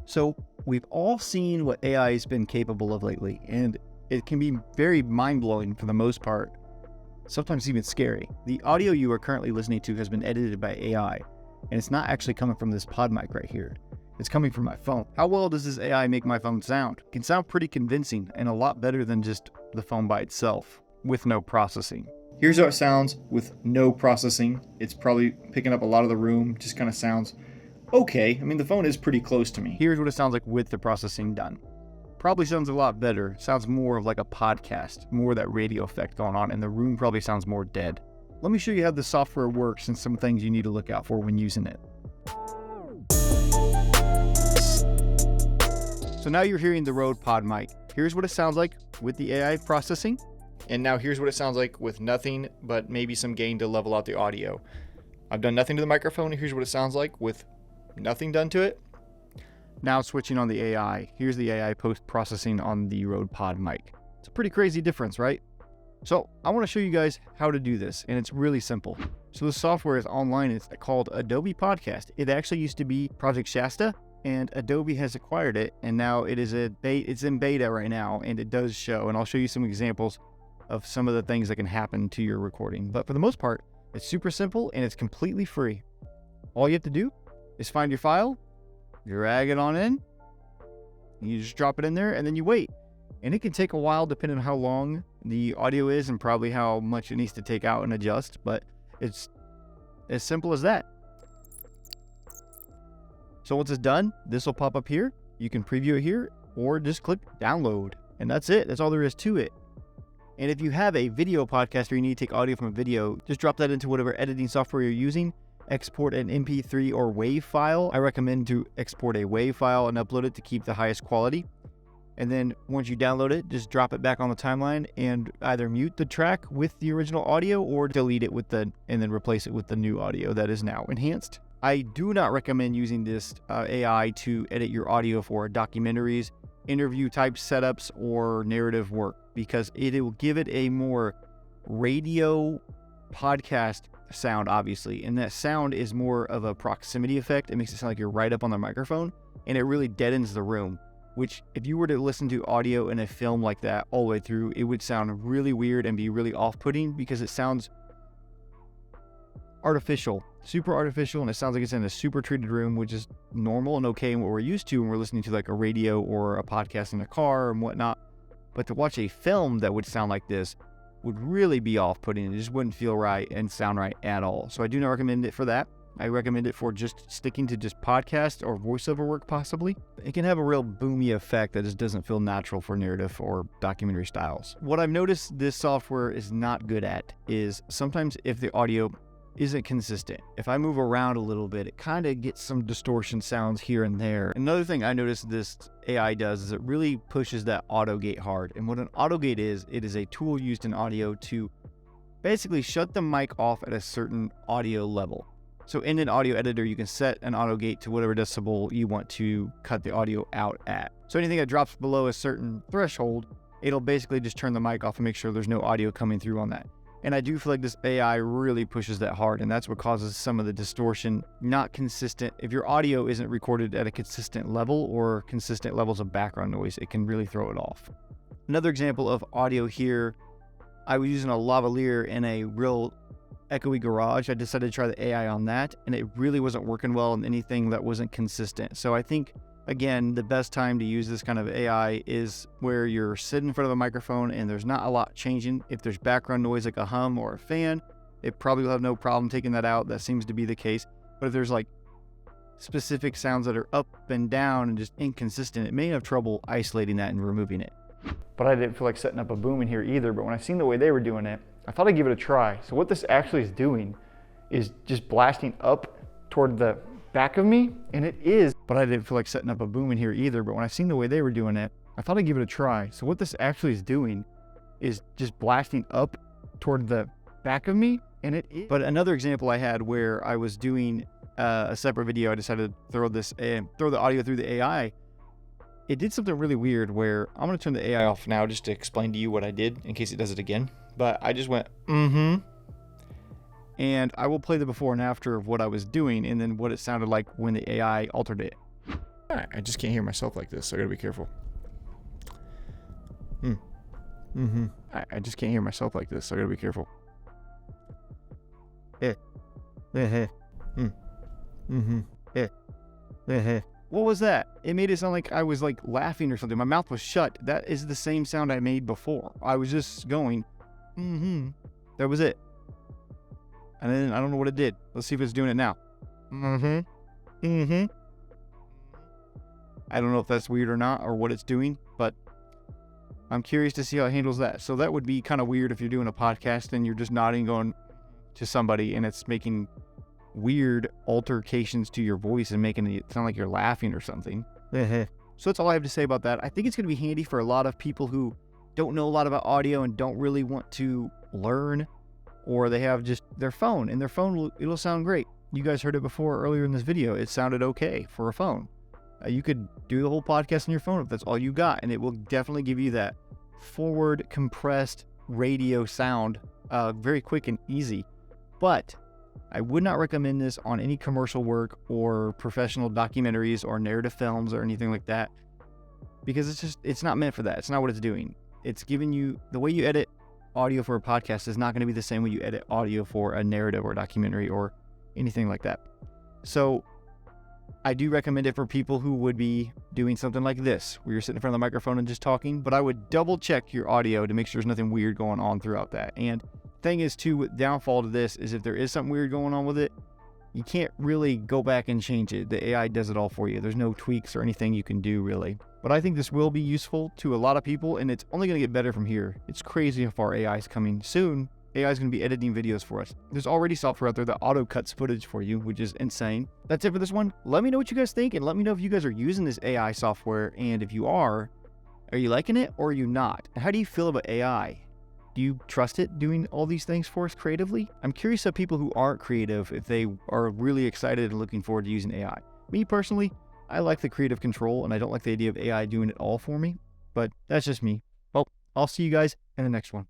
So we've all seen what AI has been capable of lately, and it can be very mind-blowing for the most part, sometimes even scary. The audio you are currently listening to has been edited by AI, and it's not actually coming from this pod mic right here. It's coming from my phone. How well does this AI make my phone sound? It can sound pretty convincing and a lot better than just the phone by itself, with no processing. Here's how it sounds with no processing. It's probably picking up a lot of the room, just kind of sounds okay. I mean, the phone is pretty close to me. Here's what it sounds like with the processing done. Probably sounds a lot better. Sounds more of like a podcast, more of that radio effect going on, and the room probably sounds more dead. Let me show you how the software works and some things you need to look out for when using it. So now you're hearing the Rode Pod mic. Here's what it sounds like with the AI processing. And now here's what it sounds like with nothing but maybe some gain to level out the audio. I've done nothing to the microphone. Here's what it sounds like with nothing done to it. Now switching on the AI. Here's the AI post-processing on the Rode Pod mic. It's a pretty crazy difference, right? So I want to show you guys how to do this, and it's really simple. So the software is online. It's called Adobe Podcast. It actually used to be Project Shasta, and Adobe has acquired it, and now it's in beta right now, and it does show. And I'll show you some examples of some of the things that can happen to your recording. But for the most part, it's super simple and it's completely free. All you have to do is find your file, drag it on in, you just drop it in there, and then you wait. And it can take a while depending on how long the audio is and probably how much it needs to take out and adjust, but it's as simple as that. So once it's done, this will pop up here. You can preview it here or just click download, and that's it. That's all there is to it. And if you have a video podcast or you need to take audio from a video, just drop that into whatever editing software you're using. Export an MP3 or WAV file. I recommend to export a WAV file and upload it to keep the highest quality. And then once you download it, just drop it back on the timeline and either mute the track with the original audio or delete it and then replace it with the new audio that is now enhanced. I do not recommend using this AI to edit your audio for documentaries, interview type setups, or narrative work, because it will give it a more radio podcast sound, obviously, and that sound is more of a proximity effect. It makes it sound like you're right up on the microphone, and it really deadens the room, which if you were to listen to audio in a film like that all the way through, it would sound really weird and be really off-putting because it sounds artificial, super artificial, and it sounds like it's in a super treated room, which is normal and okay and what we're used to when we're listening to like a radio or a podcast in a car and whatnot. But to watch a film that would sound like this would really be off-putting. It just wouldn't feel right and sound right at all. So I do not recommend it for that. I recommend it for just sticking to just podcast or voiceover work possibly. It can have a real boomy effect that just doesn't feel natural for narrative or documentary styles. What I've noticed this software is not good at is sometimes if the audio isn't consistent. If I move around a little bit, it kind of gets some distortion sounds here and there. Another thing I noticed this AI does is it really pushes that auto gate hard. And what an auto gate is, it is a tool used in audio to basically shut the mic off at a certain audio level. So in an audio editor, you can set an auto gate to whatever decibel you want to cut the audio out at. So anything that drops below a certain threshold, it'll basically just turn the mic off and make sure there's no audio coming through on that. And I do feel like this AI really pushes that hard, and that's what causes some of the distortion, not consistent. If your audio isn't recorded at a consistent level or consistent levels of background noise, it can really throw it off. Another example of audio here, I was using a lavalier in a real echoey garage. I decided to try the AI on that, and it really wasn't working well in anything that wasn't consistent. So I think, again, the best time to use this kind of AI is where you're sitting in front of a microphone and there's not a lot changing. If there's background noise like a hum or a fan, it probably will have no problem taking that out. That seems to be the case. But if there's like specific sounds that are up and down and just inconsistent, it may have trouble isolating that and removing it. But I didn't feel like setting up a boom in here either. But when I seen the way they were doing it, I thought I'd give it a try. So what this actually is doing is just blasting up toward the back of me, and it is, but I didn't feel like setting up a boom in here either. But when I seen the way they were doing it, I thought I'd give it a try. So what this actually is doing is just blasting up toward the back of me, and it is. But another example I had where I was doing a separate video, I decided to throw the audio through the AI. It did something really weird where I'm going to turn the AI off now just to explain to you what I did in case it does it again. But I just went, and I will play the before and after of what I was doing and then what it sounded like when the AI altered it. I just can't hear myself like this, so I gotta be careful. I just can't hear myself like this, so I gotta be careful. What was that? It made it sound like I was like laughing or something. My mouth was shut. That is the same sound I made before. I was just going, That was it. And then I don't know what it did. Let's see if it's doing it now. I don't know if that's weird or not, or what it's doing, but I'm curious to see how it handles that. So that would be kind of weird if you're doing a podcast and you're just nodding, going to somebody, and it's making weird altercations to your voice and making it sound like you're laughing or something. So that's all I have to say about that. I think it's going to be handy for a lot of people who don't know a lot about audio and don't really want to learn, or they have just their phone, and their phone, it'll sound great. You guys heard it before earlier in this video. It sounded okay for a phone. You could do the whole podcast on your phone if that's all you got, and it will definitely give you that forward compressed radio sound very quick and easy. But I would not recommend this on any commercial work or professional documentaries or narrative films or anything like that, because it's not meant for that. It's not what it's doing. It's giving you, the way you edit audio for a podcast is not going to be the same way you edit audio for a narrative or documentary or anything like that. So I do recommend it for people who would be doing something like this, where you're sitting in front of the microphone and just talking, but I would double check your audio to make sure there's nothing weird going on throughout that. And thing is too, downfall to this is if there is something weird going on with it, you can't really go back and change it. The AI does it all for you. There's no tweaks or anything you can do really. But I think this will be useful to a lot of people, and it's only going to get better from here. It's crazy how far AI is coming. Soon, AI is going to be editing videos for us. There's already software out there that auto cuts footage for you, which is insane. That's it for this one. Let me know what you guys think, and let me know if you guys are using this AI software, and if you are you liking it or are you not? And how do you feel about AI? Do you trust it doing all these things for us creatively? I'm curious of people who aren't creative, if they are really excited and looking forward to using AI. Me personally, I like the creative control, and I don't like the idea of AI doing it all for me, but that's just me. Well, I'll see you guys in the next one.